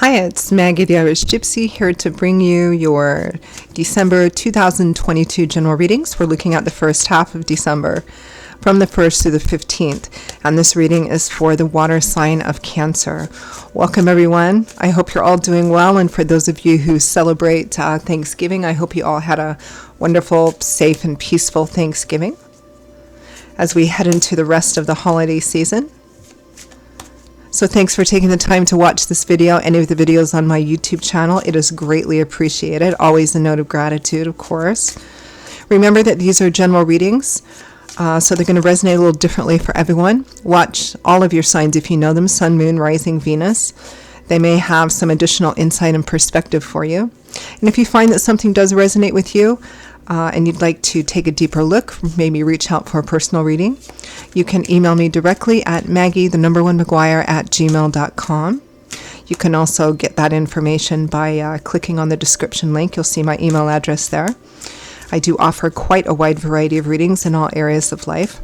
Hi, it's Maggie the Irish Gypsy here to bring you your December 2022 general readings. We're looking at the first half of December from the 1st through the 15th, and this reading is for the water sign of Cancer. Welcome everyone. I hope you're all doing well, and for those of you who celebrate Thanksgiving, I hope you all had a wonderful, safe, and peaceful Thanksgiving as we head into the rest of the holiday season. So thanks for taking the time to watch this video, any of the videos on my YouTube channel. It is greatly appreciated. Always a note of gratitude, of course. Remember that these are general readings, so they're going to resonate a little differently for everyone. Watch all of your signs if you know them, Sun, Moon, Rising, Venus. They may have some additional insight and perspective for you. And if you find that something does resonate with you, and you'd like to take a deeper look, maybe reach out for a personal reading, you can email me directly at maggie1mcguire@gmail.com. You can also get that information by clicking on the description link. You'll see my email address there. I do offer quite a wide variety of readings in all areas of life.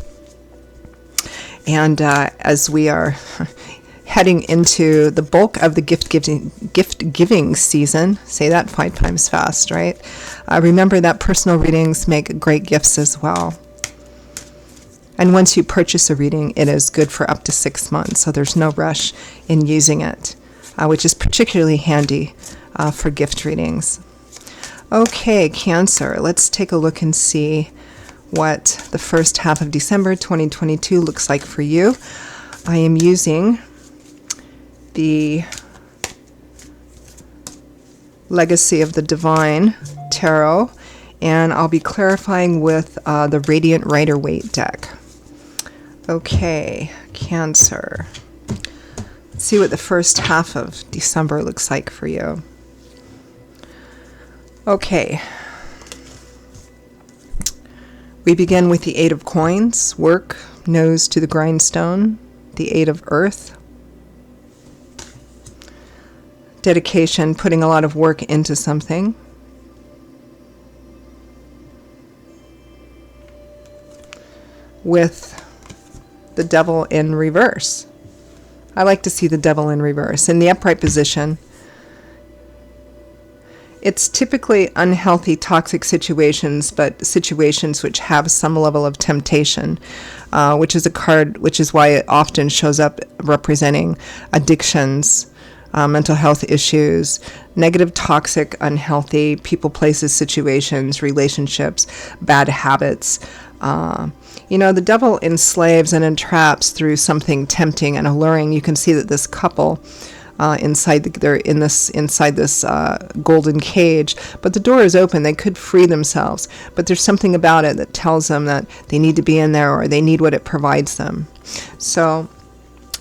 And as we are heading into the bulk of the gift giving season, say that 5 times fast, right? Remember that personal readings make great gifts as well. And once you purchase a reading, it is good for up to 6 months, so there's no rush in using it, which is particularly handy for gift readings. Okay, Cancer, let's take a look and see what the first half of December 2022 looks like for you. I am using the Legacy of the Divine Tarot, and I'll be clarifying with the Radiant Rider-Waite deck. Okay, Cancer. Let's see what the first half of December looks like for you. Okay. We begin with the 8 of Coins, work, nose to the grindstone, the 8 of Earth, dedication, putting a lot of work into something. With the Devil in reverse. I like to see the Devil in reverse. In the upright position, it's typically unhealthy, toxic situations, but situations which have some level of temptation, which is a card, which is why it often shows up representing addictions, mental health issues, negative, toxic, unhealthy people, places, situations, relationships, bad habits. The devil enslaves and entraps through something tempting and alluring. You can see that this couple inside this golden cage, but the door is open. They could free themselves, but there's something about it that tells them that they need to be in there, or they need what it provides them. So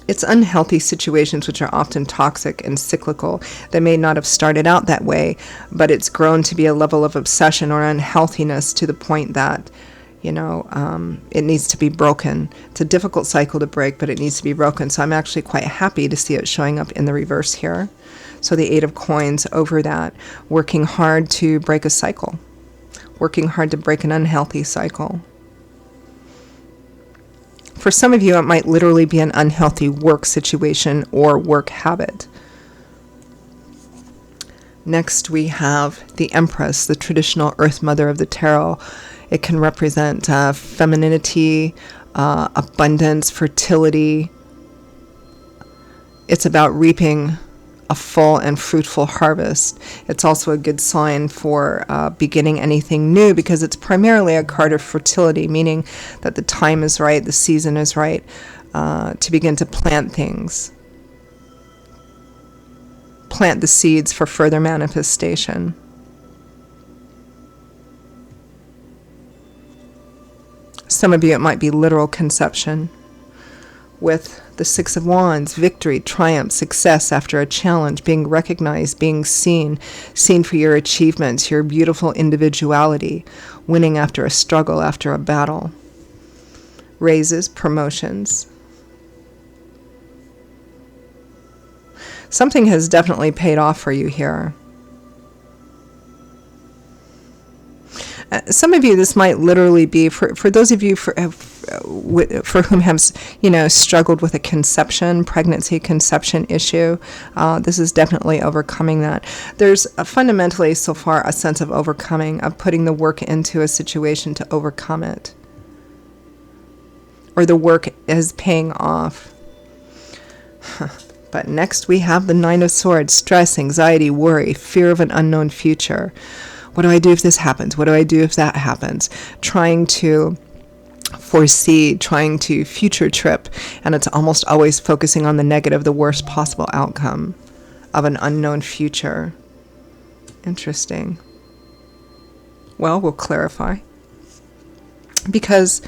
it's unhealthy situations which are often toxic and cyclical. They may not have started out that way, but it's grown to be a level of obsession or unhealthiness to the point that, it needs to be broken. It's a difficult cycle to break, but it needs to be broken. So I'm actually quite happy to see it showing up in the reverse here. So the 8 of Coins over that, working hard to break a cycle, working hard to break an unhealthy cycle. For some of you, it might literally be an unhealthy work situation or work habit. Next, we have the Empress, the traditional Earth Mother of the Tarot. It can represent femininity, abundance, fertility. It's about reaping a full and fruitful harvest. It's also a good sign for beginning anything new, because it's primarily a card of fertility, meaning that the time is right, the season is right to begin to plant things. Plant the seeds for further manifestation. Some of you, it might be literal conception. With the 6 of Wands, victory, triumph, success after a challenge, being recognized, being seen for your achievements, your beautiful individuality, winning after a struggle, after a battle. Raises, promotions. Something has definitely paid off for you here. Some of you, this might literally be, for those of you for whom has, struggled with a pregnancy conception issue. This is definitely overcoming that. There's fundamentally so far a sense of overcoming, of putting the work into a situation to overcome it. Or the work is paying off. But next we have the Nine of Swords: stress, anxiety, worry, fear of an unknown future. What do I do if this happens? What do I do if that happens? Trying to foresee, trying to future trip, and it's almost always focusing on the negative, the worst possible outcome of an unknown future. Interesting. Well, we'll clarify. Because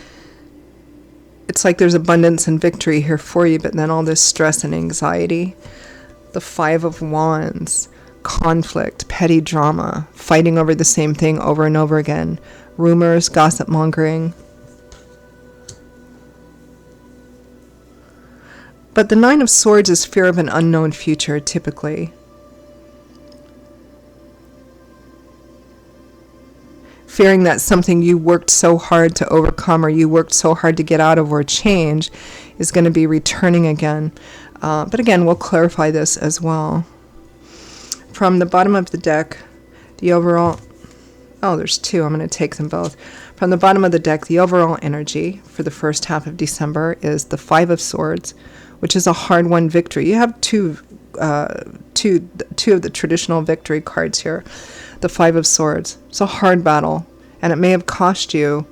it's like there's abundance and victory here for you, but then all this stress and anxiety. The Five of Wands, conflict, petty drama, fighting over the same thing over and over again, rumors, gossip mongering. But the Nine of Swords is fear of an unknown future, typically. Fearing that something you worked so hard to overcome, or you worked so hard to get out of or change, is going to be returning again. But again, we'll clarify this as well. From the bottom of the deck, the overall... Oh, there's two. I'm going to take them both. From the bottom of the deck, the overall energy for the first half of December is the Five of Swords, which is a hard-won victory. You have two of the traditional victory cards here. The Five of Swords. It's a hard battle, and it may have cost you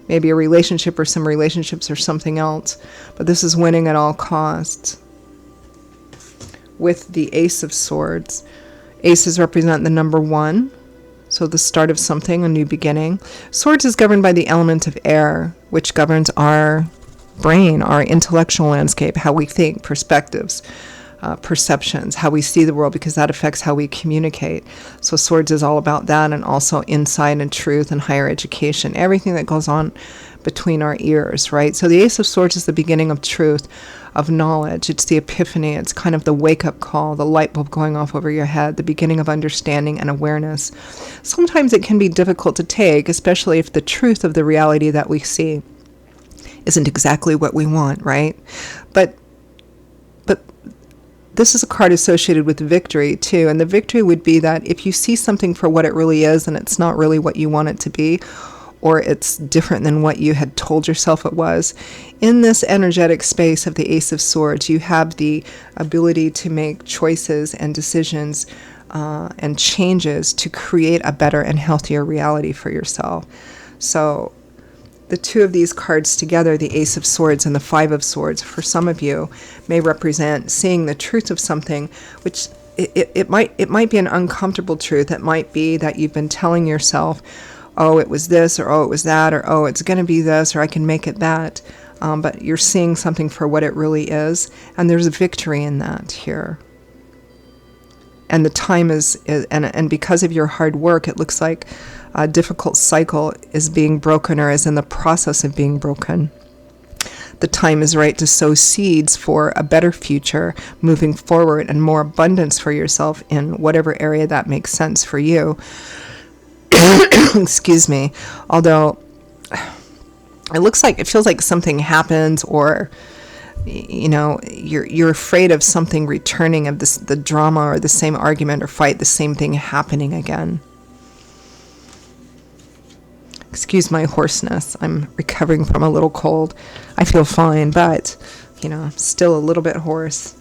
maybe a relationship or some relationships or something else, but this is winning at all costs. With the Ace of Swords. Aces represent the number 1, so the start of something, a new beginning. Swords is governed by the element of air, which governs our brain, our intellectual landscape, how we think, perspectives, perceptions, how we see the world, because that affects how we communicate. So Swords is all about that, and also insight and truth and higher education, everything that goes on between our ears, right? So the Ace of Swords is the beginning of truth, of knowledge. It's the epiphany. It's kind of the wake-up call, the light bulb going off over your head, the beginning of understanding and awareness. Sometimes it can be difficult to take, especially if the truth of the reality that we see isn't exactly what we want, right? But this is a card associated with victory too, and the victory would be that if you see something for what it really is and it's not really what you want it to be, or it's different than what you had told yourself it was, in this energetic space of the Ace of Swords, you have the ability to make choices and decisions and changes to create a better and healthier reality for yourself. So the two of these cards together, the Ace of Swords and the Five of Swords, for some of you may represent seeing the truth of something, which it might be an uncomfortable truth. It might be that you've been telling yourself, oh, it was this, or oh, it was that, or oh, it's going to be this, or I can make it that. But you're seeing something for what it really is, and there's a victory in that here. And the time is and because of your hard work, it looks like a difficult cycle is being broken, or is in the process of being broken. The time is right to sow seeds for a better future moving forward, and more abundance for yourself in whatever area that makes sense for you. Excuse me. Although it feels like something happens, or you're afraid of something returning, of the drama or the same argument or fight, the same thing happening again. Excuse my hoarseness. I'm recovering from a little cold. I feel fine, but still a little bit hoarse.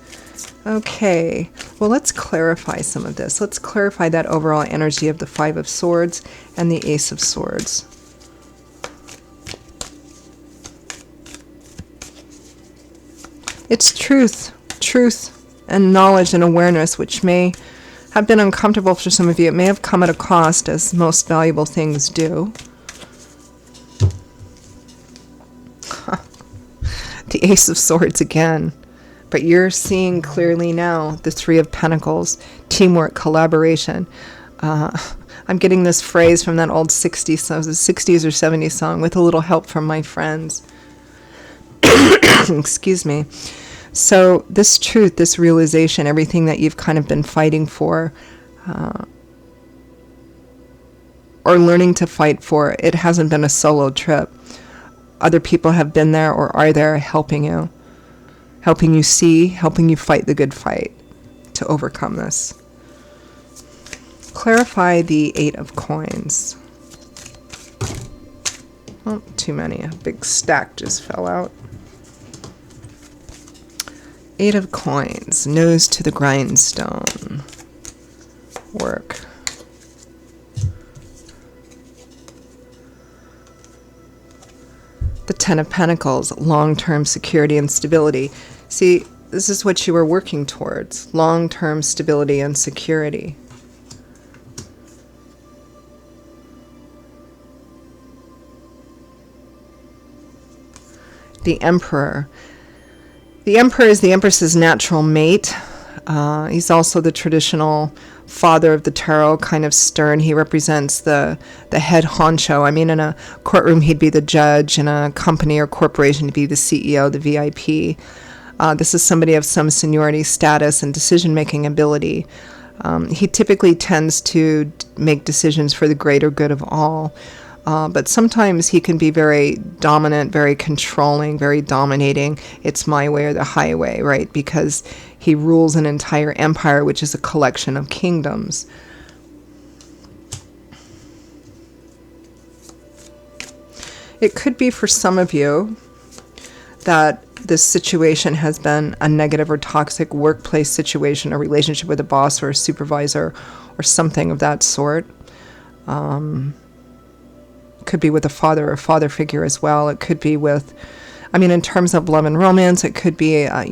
Okay, well, let's clarify some of this. Let's clarify that overall energy of the Five of Swords and the Ace of Swords. It's truth and knowledge and awareness, which may have been uncomfortable for some of you. It may have come at a cost, as most valuable things do. The Ace of Swords again. But you're seeing clearly now the Three of Pentacles, teamwork, collaboration. I'm getting this phrase from that old 60s or 70s song, with a little help from my friends. Excuse me. So this truth, this realization, everything that you've kind of been fighting for, or learning to fight for, it hasn't been a solo trip. other people have been there or are there helping you see, helping you fight the good fight to overcome this. Clarify the Eight of Coins. Oh, too many. A big stack just fell out. Eight of Coins, nose to the grindstone. Work. The Ten of Pentacles, long-term security and stability. See, this is what you were working towards, long-term stability and security. The Emperor. The Emperor is the Empress's natural mate. He's also the traditional father of the tarot, kind of stern. He represents the head honcho. I mean, in a courtroom, he'd be the judge. In a company or corporation, he'd be the CEO, the VIP. This is somebody of some seniority, status, and decision-making ability. He typically tends to make decisions for the greater good of all. But sometimes he can be very dominant, very controlling, very dominating. It's my way or the highway, right? Because he rules an entire empire, which is a collection of kingdoms. It could be for some of you that this situation has been a negative or toxic workplace situation, a relationship with a boss or a supervisor or something of that sort. Could be with a father or father figure as well. It could be with, I mean, in terms of love and romance, it could be, a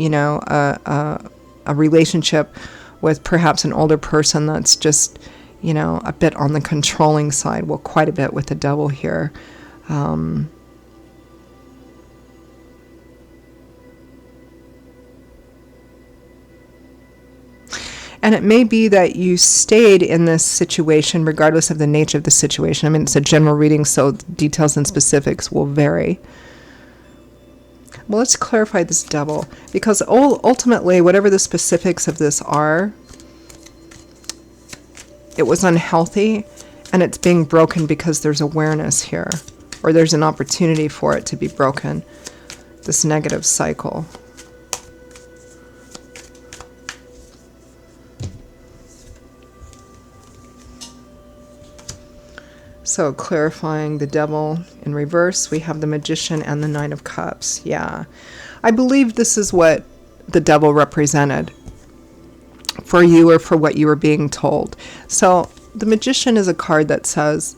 relationship with perhaps an older person that's just, a bit on the controlling side. Well, quite a bit with the Devil here. And it may be that you stayed in this situation regardless of the nature of the situation. I mean, it's a general reading, so details and specifics will vary. Well, let's clarify this Devil, because ultimately, whatever the specifics of this are, it was unhealthy, and it's being broken because there's awareness here, or there's an opportunity for it to be broken, this negative cycle. So clarifying the Devil in reverse, we have the Magician and the Nine of Cups. Yeah, I believe this is what the Devil represented for you, or for what you were being told. So the Magician is a card that says,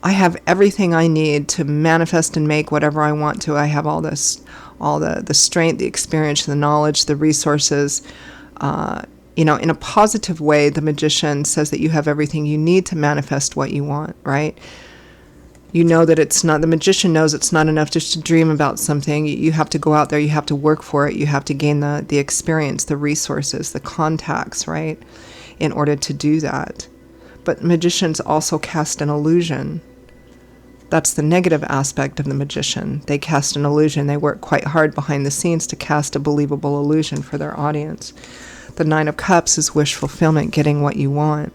I have everything I need to manifest and make whatever I want to. I have all this, all the strength, the experience, the knowledge, the resources. In a positive way, the Magician says that you have everything you need to manifest what you want, right? You know that it's not, the Magician knows it's not enough just to dream about something. You have to go out there, you have to work for it, you have to gain the experience, the resources, the contacts, right? In order to do that. But magicians also cast an illusion. That's the negative aspect of the Magician. They cast an illusion. They work quite hard behind the scenes to cast a believable illusion for their audience. The Nine of Cups is wish fulfillment, getting what you want.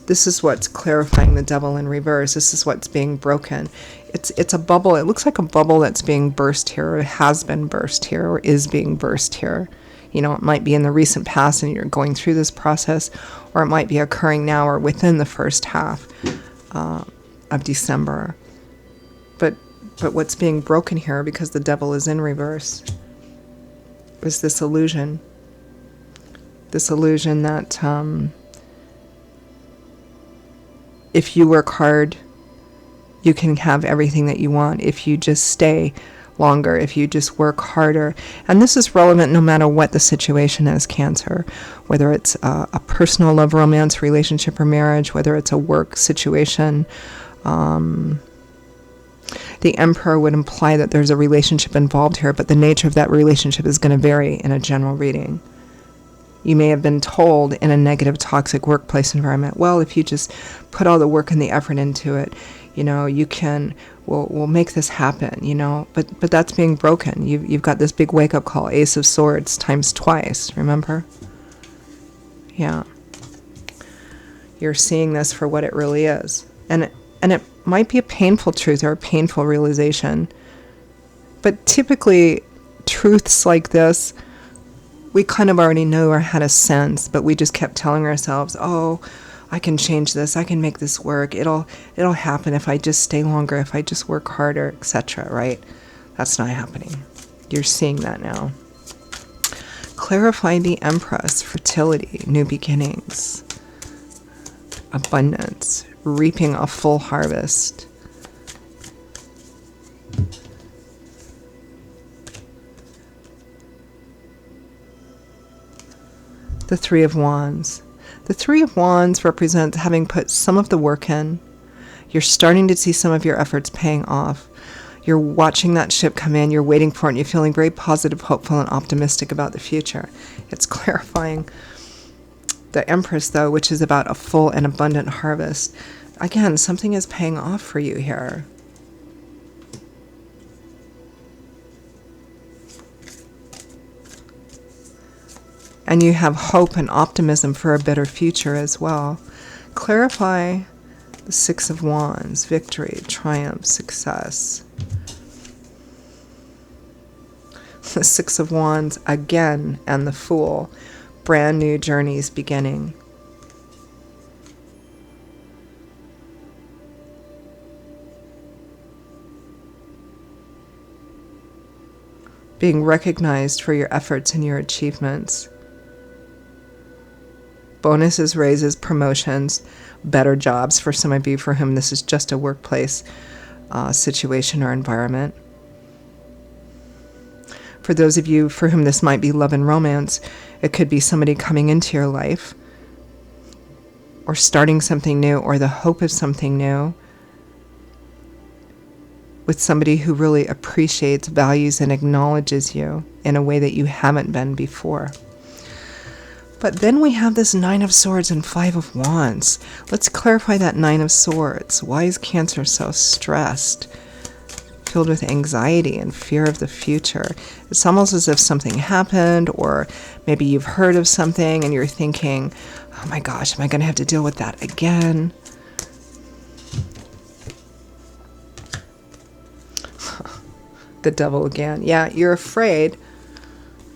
This is what's clarifying the Devil in reverse. This is what's being broken. It's a bubble. It looks like a bubble that's being burst here, or has been burst here, or is being burst here. It might be in the recent past and you're going through this process, or it might be occurring now or within the first half of December. But what's being broken here, because the Devil is in reverse, is this illusion. This illusion that if you work hard, you can have everything that you want. If you just stay longer, if you just work harder. And this is relevant no matter what the situation is, Cancer. Whether it's a personal love, romance, relationship, or marriage, whether it's a work situation. The Emperor would imply that there's a relationship involved here, but the nature of that relationship is going to vary in a general reading. You may have been told in a negative, toxic workplace environment, well, if you just put all the work and the effort into it, you can, we'll make this happen, but that's being broken. You've got this big wake-up call, Ace of Swords times twice, remember? Yeah. You're seeing this for what it really is. And might be a painful truth or a painful realization. But typically, truths like this, we kind of already know or had a sense, but we just kept telling ourselves, oh, I can change this, I can make this work, it'll happen if I just stay longer, if I just work harder, etc., right? That's not happening. You're seeing that now. Clarify the Empress, fertility, new beginnings, abundance, reaping a full harvest. The Three of Wands. The Three of Wands represents having put some of the work in. You're starting to see some of your efforts paying off. You're watching that ship come in, you're waiting for it, and you're feeling very positive, hopeful, and optimistic about the future. It's clarifying the Empress, though, which is about a full and abundant harvest. Again, something is paying off for you here. And you have hope and optimism for a better future as well. Clarify the Six of Wands, victory, triumph, success. The Six of Wands again, and the Fool, brand new journeys beginning. Being recognized for your efforts and your achievements. Bonuses, raises, promotions, better jobs for some of you for whom this is just a workplace situation or environment. For those of you for whom this might be love and romance, it could be somebody coming into your life or starting something new or the hope of something new with somebody who really appreciates, values, and acknowledges you in a way that you haven't been before. But then we have this Nine of Swords and Five of Wands. Let's clarify that Nine of Swords. Why is Cancer so stressed? Filled with anxiety and fear of the future. It's almost as if something happened, or maybe you've heard of something and you're thinking, oh my gosh, am I going to have to deal with that again? The Devil again. Yeah, you're afraid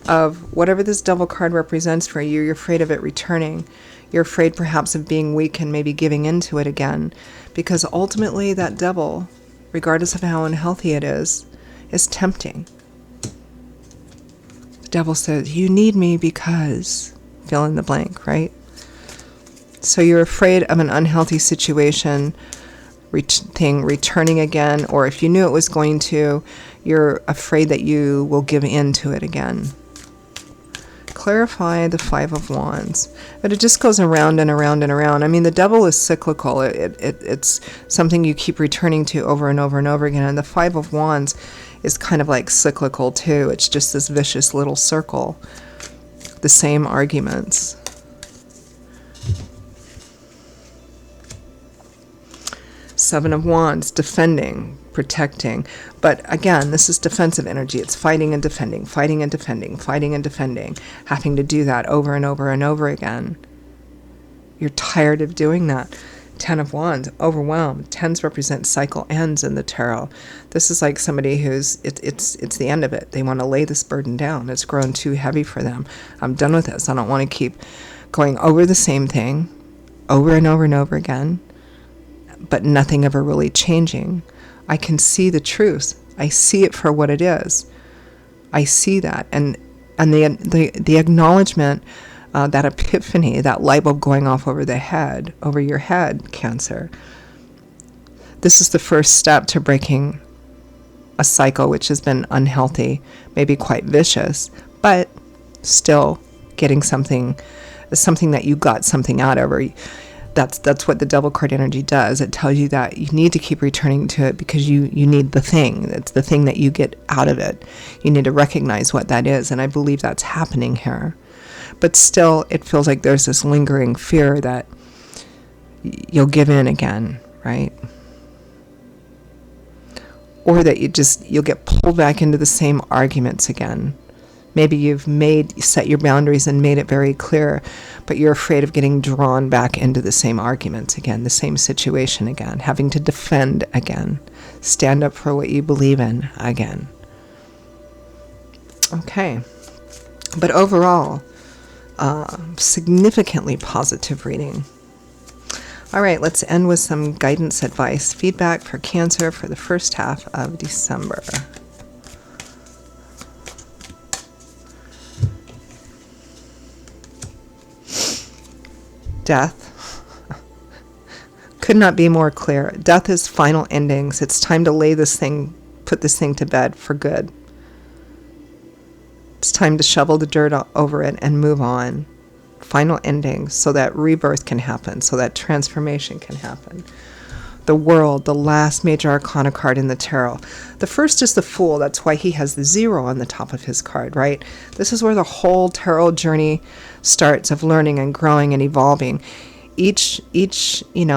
of whatever this Devil card represents for you. You're afraid of it returning. You're afraid perhaps of being weak and maybe giving into it again. Because ultimately that Devil, regardless of how unhealthy it is tempting. The Devil says, you need me because, fill in the blank, right? So you're afraid of an unhealthy situation thing returning again, or if you knew it was going to, you're afraid that you will give in to it again. Clarify the Five of Wands. But it just goes around and around and around. I mean, the Devil is cyclical. It's something you keep returning to over and over and over again. And the Five of Wands is kind of like cyclical too. It's just this vicious little circle. The same arguments. Seven of Wands, defending, protecting. But again, this is defensive energy. It's fighting and defending, fighting and defending, fighting and defending, having to do that over and over and over again. You're tired of doing that. Ten of Wands, overwhelmed. Tens represent cycle ends in the tarot. This is like somebody who's, it's the end of it. They want to lay this burden down. It's grown too heavy for them. I'm done with this. I don't want to keep going over the same thing over and over and over again, but nothing ever really changing. I can see the truth. I see it for what it is. I see that. And the acknowledgement, that epiphany, that light bulb going off over your head, Cancer. This is the first step to breaking a cycle which has been unhealthy, maybe quite vicious, but still getting something that you got something out of. Or that's what the Devil card energy does. It tells you that you need to keep returning to it because you need the thing. It's the thing that you get out of it. You need to recognize what that is, and I believe that's happening here. But still, it feels like there's this lingering fear that you'll give in again, right? Or that you'll get pulled back into the same arguments again. Maybe you've set your boundaries and made it very clear, but you're afraid of getting drawn back into the same arguments again, the same situation again, having to defend again, stand up for what you believe in again. Okay. But overall, significantly positive reading. All right, let's end with some guidance, advice, feedback for Cancer for the first half of December. Death. Could not be more clear. Death is final endings. It's time to put this thing to bed for good. It's time to shovel the dirt over it and move on. Final endings, so that rebirth can happen, so that transformation can happen. The World, the last major arcana card in the tarot. The first is the Fool. That's why he has the 0 on the top of his card, right? This is where the whole tarot journey starts, of learning and growing and evolving. Each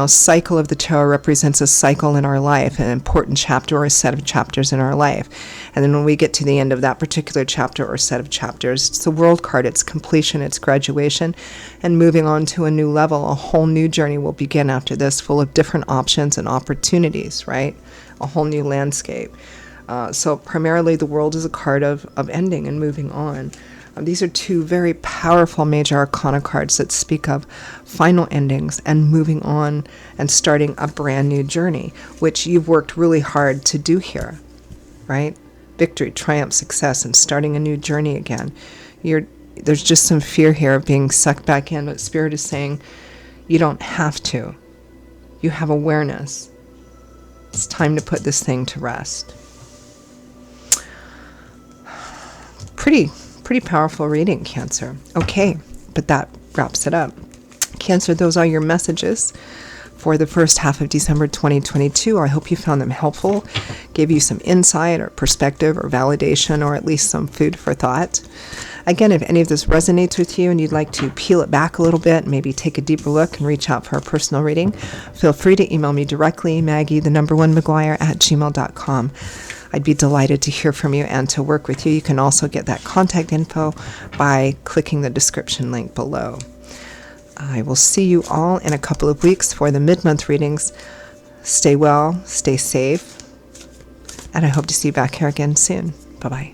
cycle of the tarot represents a cycle in our life, an important chapter or a set of chapters in our life. And then when we get to the end of that particular chapter or set of chapters, it's the World card, it's completion, it's graduation, and moving on to a new level. A whole new journey will begin after this, full of different options and opportunities, right? A whole new landscape. So primarily the World is a card of ending and moving on. These are two very powerful major arcana cards that speak of final endings and moving on and starting a brand new journey, which you've worked really hard to do here, right? Victory, triumph, success, and starting a new journey again. There's just some fear here of being sucked back in, but Spirit is saying you don't have to. You have awareness. It's time to put this thing to rest. Pretty powerful reading, Cancer. Okay, but that wraps it up. Cancer, those are your messages for the first half of December 2022. I hope you found them helpful, gave you some insight or perspective or validation, or at least some food for thought. Again, if any of this resonates with you and you'd like to peel it back a little bit, maybe take a deeper look and reach out for a personal reading, feel free to email me directly, Maggie1McGuire@gmail.com. I'd be delighted to hear from you and to work with you. You can also get that contact info by clicking the description link below. I will see you all in a couple of weeks for the mid-month readings. Stay well, stay safe, and I hope to see you back here again soon. Bye-bye.